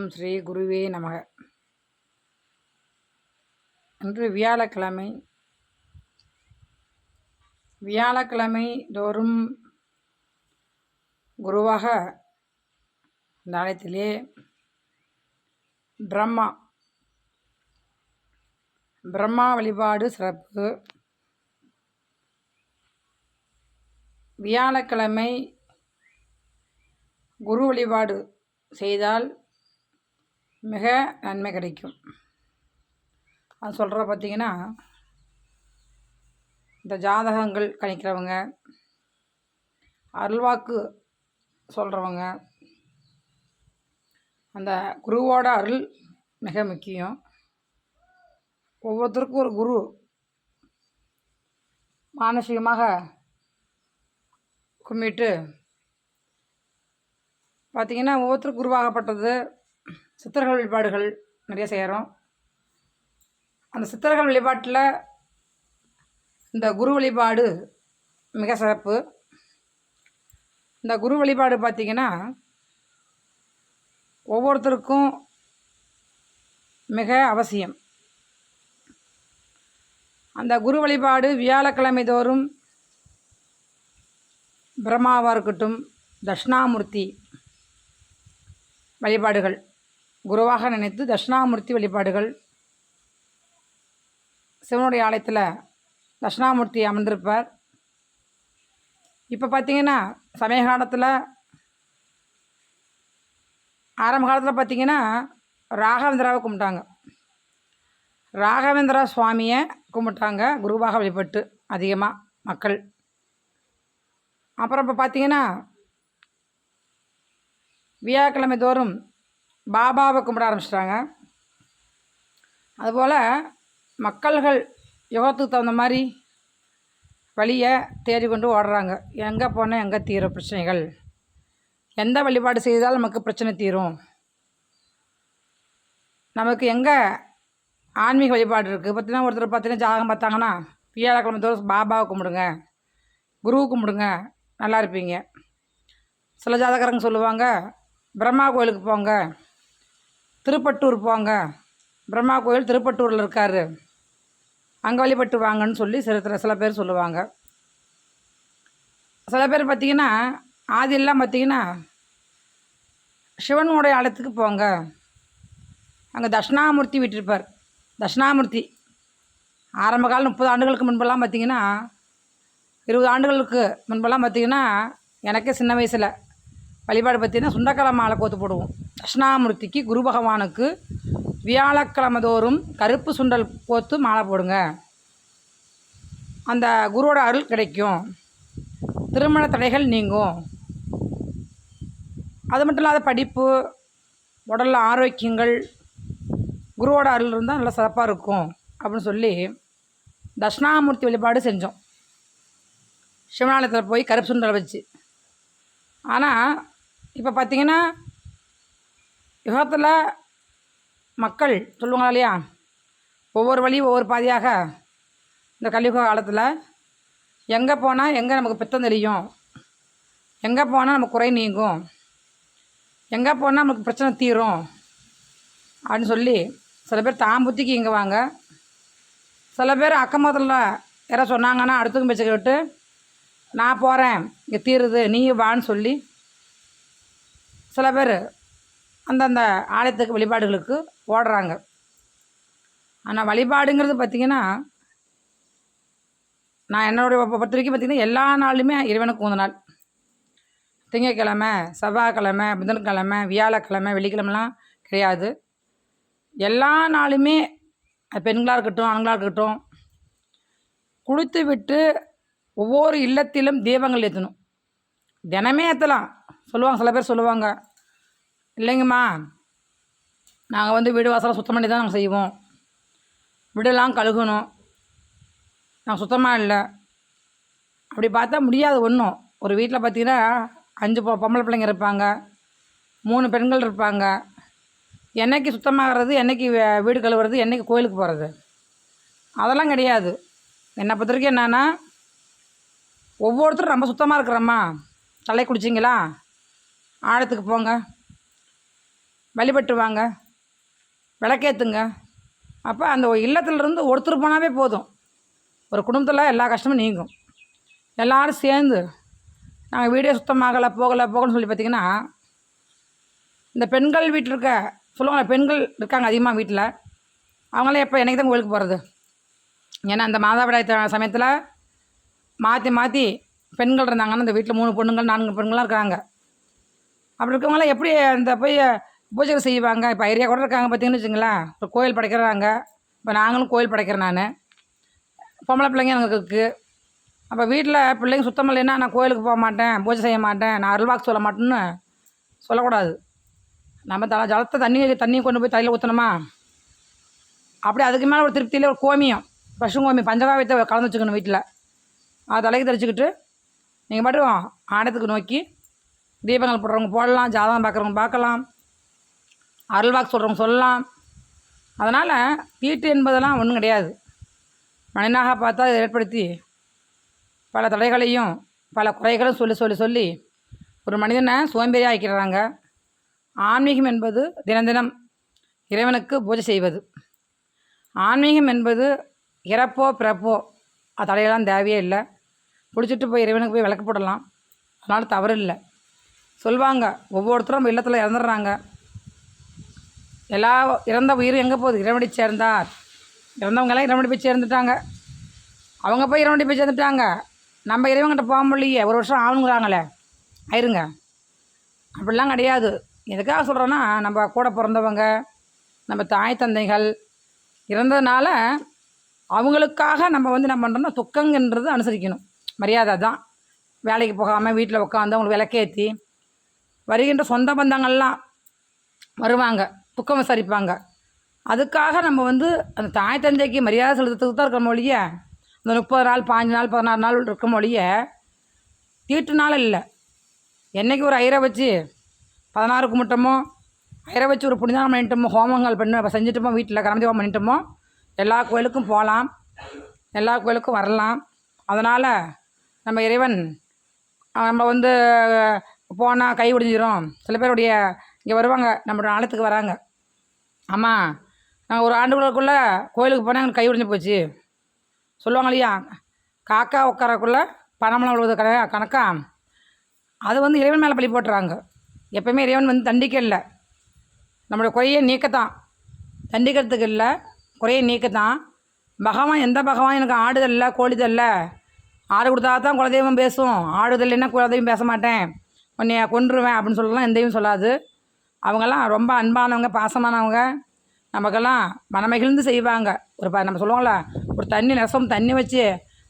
ஓம் ஸ்ரீ குருவே நமக. இன்று வியாழக்கிழமை. வியாழக்கிழமை தோறும் குருவாக இந்த ஆலயத்திலே பிரம்மா வழிபாடு சிறப்பு. வியாழக்கிழமை குரு வழிபாடு செய்தால் மிக நன்மை கிடைக்கும். அது சொல்கிற பார்த்திங்கன்னா, இந்த ஜாதகங்கள் கணிக்கிறவங்க, அருள்வாக்கு சொல்கிறவங்க, அந்த குருவோட அருள் மிக முக்கியம். ஒவ்வொருத்தருக்கும் ஒரு குரு மானசீகமாக கும்பிட்டு பார்த்திங்கன்னா, ஒவ்வொருத்தருக்கும் குருவாகப்பட்டது சித்தர்கள் வழிபாடுகள் நிறைய செய்கிறோம். அந்த சித்தர்கள் வழிபாட்டில் இந்த குரு வழிபாடு மிக சிறப்பு. இந்த குரு வழிபாடு பார்த்திங்கன்னா ஒவ்வொருத்தருக்கும் மிக அவசியம். அந்த குரு வழிபாடு வியாழக்கிழமை தோறும் பிரம்மாவாக இருக்கட்டும், தட்சிணாமூர்த்தி வழிபாடுகள் குருவாக நினைத்து தட்சிணாமூர்த்தி வழிபாடுகள். சிவனுடைய ஆலயத்தில் தட்சிணாமூர்த்தி அமர்ந்திருப்பார். இப்போ பார்த்திங்கன்னா சமய காலத்தில், ஆரம்ப காலத்தில் பார்த்திங்கன்னா ராகவேந்திராவை கும்பிட்டாங்க. ராகவேந்திரா சுவாமியை கும்பிட்டாங்க குருவாக வழிபட்டு அதிகமாக மக்கள். அப்புறம் இப்போ பார்த்திங்கன்னா வியாழக்கிழமை தோறும் பாபாவை கும்பிட ஆரம்பிச்சிட்டாங்க. அதுபோல் மக்கள்கள் யோகத்துக்கு தகுந்த மாதிரி வழியை தேடிக்கொண்டு ஓடுறாங்க. எங்கே போனால் எங்கே தீரும் பிரச்சனைகள், எந்த வழிபாடு செய்தால் நமக்கு பிரச்சனை தீரும், நமக்கு எங்கே ஆன்மீக வழிபாடு இருக்குது. பார்த்திங்கன்னா ஒருத்தர் பார்த்திங்கன்னா ஜாதகம் பார்த்தாங்கன்னா வியாழக்கிழமை தோறும் பாபாவை கும்பிடுங்க, குருவை கும்பிடுங்க, நல்லா இருப்பீங்க. சில ஜாதகரங்க சொல்லுவாங்க, பிரம்மா கோயிலுக்கு போங்க, திருப்பட்டூர் போங்க, பிரம்மா கோயில் திருப்பட்டூரில் இருக்கார், அங்கே வழிபட்டு வாங்கன்னு சொல்லி சில பேர் சொல்லுவாங்க. சில பேர் பார்த்திங்கன்னா ஆதியெல்லாம் பார்த்திங்கன்னா சிவனுடைய ஆலயத்துக்கு போங்க, அங்கே தட்சிணாமூர்த்தி விட்டிருப்பார். தட்சிணாமூர்த்தி ஆரம்ப காலம் 30 ஆண்டுகளுக்கு முன்பெல்லாம் பார்த்திங்கன்னா, 20 ஆண்டுகளுக்கு முன்பெல்லாம் பார்த்திங்கன்னா, எனக்கே சின்ன வயசில் வழிபாடு பார்த்திங்கன்னா சுண்டக்கால மாலை கோத்து போடுவோம். தட்சிணாமூர்த்திக்கு குரு பகவானுக்கு வியாழக்கிழமை தோறும் கருப்பு சுண்டல் கோத்து மாலை போடுங்க, அந்த குருவோட அருள் கிடைக்கும், திருமண தடைகள் நீங்கும். அது மட்டும் இல்லாத படிப்பு, உடலில் ஆரோக்கியங்கள், குருவோட அருள் இருந்தால் நல்லா சிறப்பாக இருக்கும் அப்படின்னு சொல்லி தட்சிணாமூர்த்தி வழிபாடு செஞ்சோம். சிவனாலயத்தில் போய் கருப்பு சுண்டல் வச்சு. ஆனால் இப்போ பார்த்திங்கன்னா யுகத்தில் மக்கள் சொல்லுவாங்க இல்லையா, ஒவ்வொரு வழி ஒவ்வொரு பாதையாக இந்த கலியுக காலத்தில் எங்கே போனால் எங்கே நமக்கு பித்தம் தெரியும், எங்கே போனால் நமக்கு குறை நீங்கும், எங்கே போனால் நமக்கு பிரச்சனை தீரும் அப்படின்னு சொல்லி சில பேர் தாம்புத்திக்கு இங்கே வாங்க. சில பேர் அக்கம்பக்கத்தில் யாராவது சொன்னாங்கன்னா அடுத்தவங்க பேச்சை கேட்டு நான் போகிறேன் இங்கே தீருது நீ வான்னு சொல்லி சில பேர் அந்தந்த ஆலயத்துக்கு வழிபாடுகளுக்கு ஓடுறாங்க. ஆனால் வழிபாடுங்கிறது பார்த்திங்கன்னா, நான் என்னுடைய பொறுத்த வரைக்கும் பார்த்திங்கன்னா எல்லா நாளுமே இறைவனுக்கு உந்த நாள். திங்கக்கிழமை, செவ்வாய்க்கிழமை, புதன்கிழமை, வியாழக்கிழமை, வெள்ளிக்கிழமெலாம் கிடையாது. எல்லா நாளுமே பெண்களாக இருக்கட்டும் ஆண்களாக இருக்கட்டும் குளித்து விட்டு ஒவ்வொரு இல்லத்திலும் தீபங்கள் ஏற்றணும். தினமே ஏற்றலாம் சொல்லுவாங்க. சில பேர் சொல்லுவாங்க, இல்லைங்கம்மா நாங்கள் வீடு வாசலாம் சுத்தம் பண்ணி தான் நாங்கள் செய்வோம், வீடெல்லாம் கழுகணும், நாங்கள் சுத்தமாக இல்லை. அப்படி பார்த்தா முடியாது. ஒன்றும் ஒரு வீட்டில் பார்த்திங்கன்னா 5 பொம்பளை பிள்ளைங்க இருப்பாங்க, 3 பெண்கள் இருப்பாங்க. என்றைக்கு சுத்தமாகிறது, என்றைக்கு வீடு கழுவுறது, என்றைக்கு கோயிலுக்கு போகிறது, அதெல்லாம் கிடையாது. என்னை பொறுத்த வரைக்கும் என்னென்னா, ஒவ்வொருத்தரும் ரொம்ப சுத்தமாக இருக்கிறோம்மா, தலை குடிச்சிங்களா, ஆழத்துக்கு போங்க, வழிபட்டு வாங்க, விளக்கேற்றுங்க. அப்போ அந்த இல்லத்திலிருந்து ஒருத்தர் போனாவே போதும், ஒரு குடும்பத்தில் எல்லா கஷ்டமும் நீங்கும். எல்லோரும் சேர்ந்து நாங்கள் வீடே சுத்தமாகலை போகலைன்னு சொல்லி பார்த்திங்கன்னா, இந்த பெண்கள் வீட்டில் இருக்க சொல்லுவாங்க, பெண்கள் இருக்காங்க அதிகமாக வீட்டில், அவங்களாம் எப்போ என்றைக்கு தான் கோயிலுக்கு போகிறது? ஏன்னா அந்த மாதவிடாய் சமயத்தில் மாற்றி மாற்றி பெண்கள் இருந்தாங்கன்னா இந்த வீட்டில் 3 பொண்ணுங்கள் 4 பெண்கள்லாம் இருக்கிறாங்க. அப்படி இருக்கவங்களாம் எப்படி அந்த போய் பூஜைகள் செய்வாங்க? இப்போ ஐரியா கூட இருக்காங்க பார்த்தீங்கன்னு வச்சுங்களேன், இப்போ கோயில் படைக்கிறாங்க. இப்போ நாங்களும் கோயில் படைக்கிறேன். நான் பொம்பளை பிள்ளைங்க எனக்கு இருக்குது. அப்போ வீட்டில் பிள்ளைங்க சுத்தம் இல்லைன்னா நான் கோயிலுக்கு போக மாட்டேன், பூஜை செய்ய மாட்டேன், நான் அருள்வாக்கு சொல்ல மாட்டேன்னு சொல்லக்கூடாது. நம்ம ஜலத்தை தண்ணியை கொண்டு போய் தலையில் ஊற்றணுமா? அப்படி அதுக்கு மேலே ஒரு திருப்தியில் ஒரு கோமியம், பசுங்கோமியம், பஞ்சகாவியத்தை கலந்து வச்சுக்கணும் வீட்டில். அதை தலைக்கு தெளிச்சுக்கிட்டு நீங்கள் பாட்டும் ஆடத்துக்கு நோக்கி தீபங்கள் போடுறவங்க போடலாம், ஜாதகம் பார்க்குறவங்க பார்க்கலாம், அருள்வாக்கு சொல்கிறவங்க சொல்லலாம். அதனால் தீட்டு என்பதெல்லாம் ஒன்றும் கிடையாது. மனிதனாக பார்த்தா இதை ஏற்படுத்தி பல தடைகளையும் பல குறைகளும் சொல்லி சொல்லி சொல்லி ஒரு மனிதனை சோம்பேறியாக ஆக்கிடுறாங்க. ஆன்மீகம் என்பது தினம் தினம் இறைவனுக்கு பூஜை செய்வது. ஆன்மீகம் என்பது இறப்போ பிறப்போ அது தடையெல்லாம் தேவையே இல்லை. பிடிச்சிட்டு போய் இறைவனுக்கு போய் விளக்கு போடலாம், அதனால் தவறு இல்லை. சொல்லுவாங்க, ஒவ்வொருத்தரும் நம்ம இல்லத்தில் இறந்துடுறாங்க. எல்லா இறந்த உயிரும் எங்கே போகுது? இறைவனடி சேர்ந்தார். இறந்தவங்கெல்லாம் இறைவனடி போய் சேர்ந்துட்டாங்க. அவங்க போய் இறைவனடி போய் சேர்ந்துட்டாங்க. நம்ம இறைவன்கிட்ட போக முடியலையே, ஒரு வருஷம் ஆகணுங்கிறாங்களே, ஆயிருங்க. அப்படிலாம் கிடையாது. எதுக்காக சொல்கிறோன்னா, நம்ம கூட பிறந்தவங்க, நம்ம தாய் தந்தைகள் இறந்ததுனால அவங்களுக்காக நம்ம என்ன பண்ணுறோம்னா துக்கங்கிறது அனுசரிக்கணும். மரியாதை தான். வேலைக்கு போகாமல் வீட்டில் உட்காந்து அவங்களுக்கு விளக்கேற்றி வருகின்ற சொந்த பந்தங்கள்லாம் வருவாங்க, துக்கம் விசாரிப்பாங்க. அதுக்காக நம்ம அந்த தாய் தந்தைக்கு மரியாதை செலுத்துறதுக்கு தான் இருக்கிற மொழிய அந்த 30 நாள் 5 நாள் 16 நாள் இருக்க மொழிய தீட்டுனால இல்லை. என்றைக்கு ஒரு ஐயரை வச்சு 16 கும்பிட்டோமோ, ஐயரை வச்சு ஒரு புனிதம் பண்ணிட்டோமோ, ஹோமங்கள் செஞ்சுட்டோமோ, வீட்டில் கரமதி ஹோமம் பண்ணிட்டோமோ, எல்லா கோயிலுக்கும் போகலாம், எல்லா கோயிலுக்கும் வரலாம். அதனால் நம்ம இறைவன் நம்ம போனால் கை ஒடிஞ்சிரும். சில பேருடைய இங்கே வருவாங்க, நம்மளோட ஆலயத்துக்கு வராங்க, ஆமாம் நாங்கள் ஒரு ஆண்டுகளுக்குள்ளே கோயிலுக்கு போனால் எங்களுக்கு கை ஒடிஞ்சு போச்சு சொல்லுவாங்க இல்லையா? காக்கா உட்காரக்குள்ளே பணமெல்லாம் விழுவது கணக்கா அது இறைவன் மேலே பழி போட்டுறாங்க. எப்போயுமே இறைவன் தண்டிக்க இல்லை, நம்மளோட குறையை நீக்கத்தான், தண்டிக்கிறதுக்கு இல்லை, குறையை நீக்கத்தான். பகவான் எந்த பகவான் எனக்கு ஆடுதல்ல கோழிதல்ல, ஆடு கொடுத்தா தான் குலதெய்வம் பேசும், ஆடுதல்லைன்னா குலதெய்வம் பேச மாட்டேன், உன்னைய கொன்றுவேன் அப்படின்னு சொல்லலாம் எந்த தெய்வம் சொல்லாது. அவங்கெல்லாம் ரொம்ப அன்பானவங்க, பாசமானவங்க, நமக்கெல்லாம் மனமகிழ்ந்து செய்வாங்க. நம்ம சொல்லுவாங்களே, ஒரு ரசம் தண்ணி வச்சு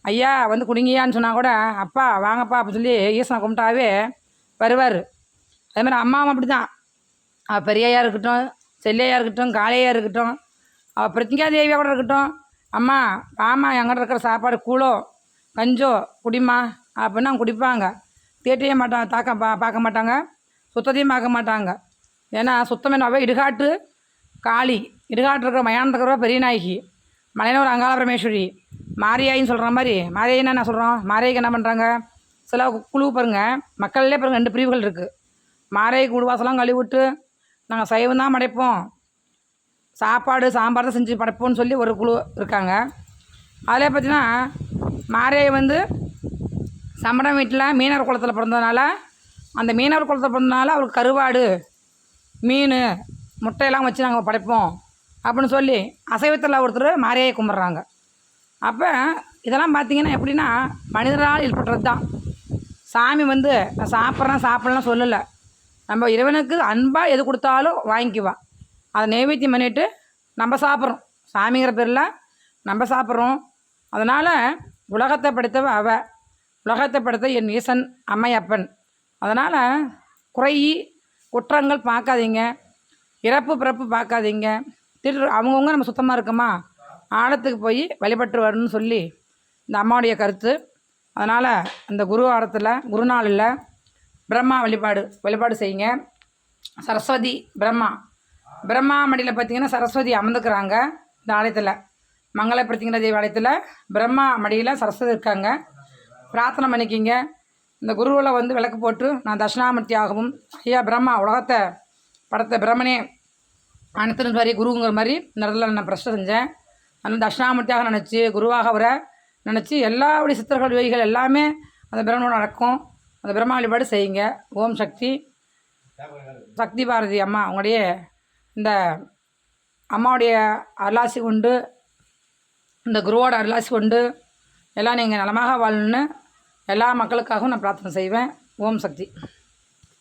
ஐயா குடிங்கியான்னு சொன்னால் கூட அப்பா வாங்கப்பா அப்படின்னு சொல்லி ஈசனை கும்பிட்டாவே வருவார். அதேமாதிரி அம்மாவும் அப்படி தான். அவள் பெரியையாக இருக்கட்டும், செல்லையாக இருக்கட்டும், காளையாக இருக்கட்டும், அவள் பிரத்யா தேவியாக கூட இருக்கட்டும், அம்மா வாமா எங்கிட்ட இருக்கிற சாப்பாடு கூழோ கஞ்சோ குடிமா அப்படின்னு அவங்க குடிப்பாங்க. தேட்டையும் மாட்டாங்க, பார்க்க மாட்டாங்க, சுத்தத்தையும் பார்க்க மாட்டாங்க. ஏன்னா சுத்தம் என்னவே இடுகாட்டு காளி, இடுகாட்டு இருக்கிற மயானத்தில் இருக்கிற பெரிய நாயகி, மலையனூர் அங்காள பரமேஸ்வரி, மாரியாயின்னு சொல்கிற மாதிரி. மாரியாயின்னு என்ன சொல்கிறோம்? மாரியாய்க்கு என்ன பண்ணுறாங்க? சில குழு பாருங்கள், மக்கள்லேயே பாருங்கள் 2 பிரிவுகள் இருக்குது. மாரியாய் கூடுவாசலாம் கழுவிட்டு நாங்கள் சைவம் தான் படைப்போம், சாப்பாடு சாம்பார் தான் செஞ்சு படைப்போம்னு சொல்லி ஒரு குழு இருக்காங்க. அதில் பார்த்தீங்கன்னா மாரியாய் சமணம் வீட்டில் மீனவர் குளத்தில் பிறந்ததுனால, அந்த மீனவர் குளத்தில் பிறந்ததுனால அவருக்கு கருவாடு மீன் முட்டையெல்லாம் வச்சு நாங்கள் படைப்போம் அப்படின்னு சொல்லி அசைவத்தில் ஒருத்தர் மாரியாயை கும்பிட்றாங்க. அப்போ இதெல்லாம் பார்த்திங்கன்னா எப்படின்னா மனிதரால் ஏற்படுறது தான். சாமி நான் சாப்பிட்லாம் சொல்லலை, நம்ம இறைவனுக்கு அன்பாக எது கொடுத்தாலும் வாங்கிக்குவா. அதை நைவேத்தியம் பண்ணிவிட்டு நம்ம சாப்பிட்றோம், சாமிங்கிற பேரில் நம்ம சாப்பிட்றோம். அதனால் உலகத்தை படைத்தவ உலகத்தை படைத்த என் ஈசன் அம்மையப்பன். அதனால் குற்றங்கள் பார்க்காதீங்க, இறப்பு பிறப்பு பார்க்காதீங்க. அவங்கவுங்க நம்ம சுத்தமாக இருக்கோமா, ஆழத்துக்கு போய் வழிபட்டு வரணும்னு சொல்லி இந்த அம்மாவுடைய கருத்து. அதனால் அந்த குரு நாளில் பிரம்மா வழிபாடு செய்யுங்க. சரஸ்வதி பிரம்மா மடியில் பார்த்திங்கன்னா சரஸ்வதி அமர்ந்துக்கிறாங்க இந்த ஆலயத்தில். மங்களப்படுத்திங்கிற தேவி ஆலயத்தில் பிரம்மா மடியில் சரஸ்வதி இருக்காங்க. பிரார்த்தனை பண்ணிக்கிங்க. இந்த குருவில் விளக்கு போட்டு நான் தட்சிணாமூர்த்தியாகவும் ஐயா பிரம்மா உலகத்தை படைத்த பிரம்மனே அனைத்திலும் சரி குருங்கிற மாதிரி இந்த இடத்துல நான் பிரச்சனை செஞ்சேன். அதனால் தட்சிணாமூர்த்தியாக நினச்சி குருவாக அவரை நினச்சி எல்லாருடைய சித்தர்கள் யோகிகள் எல்லாமே அந்த பிரம்மனோட நடக்கும். அந்த பிரம்மா வழிபாடு செய்யுங்க. ஓம் சக்தி. சக்தி பாரதி அம்மா அவங்களுடைய இந்த அம்மாவுடைய அருளாசி கொண்டு, இந்த குருவோட அருளாசி கொண்டு எல்லாம் நீங்கள் நலமாக வாழணுன்னு எல்லா மக்களுக்காகவும் நான் பிரார்த்தனை செய்வேன். ஓம் சக்தி.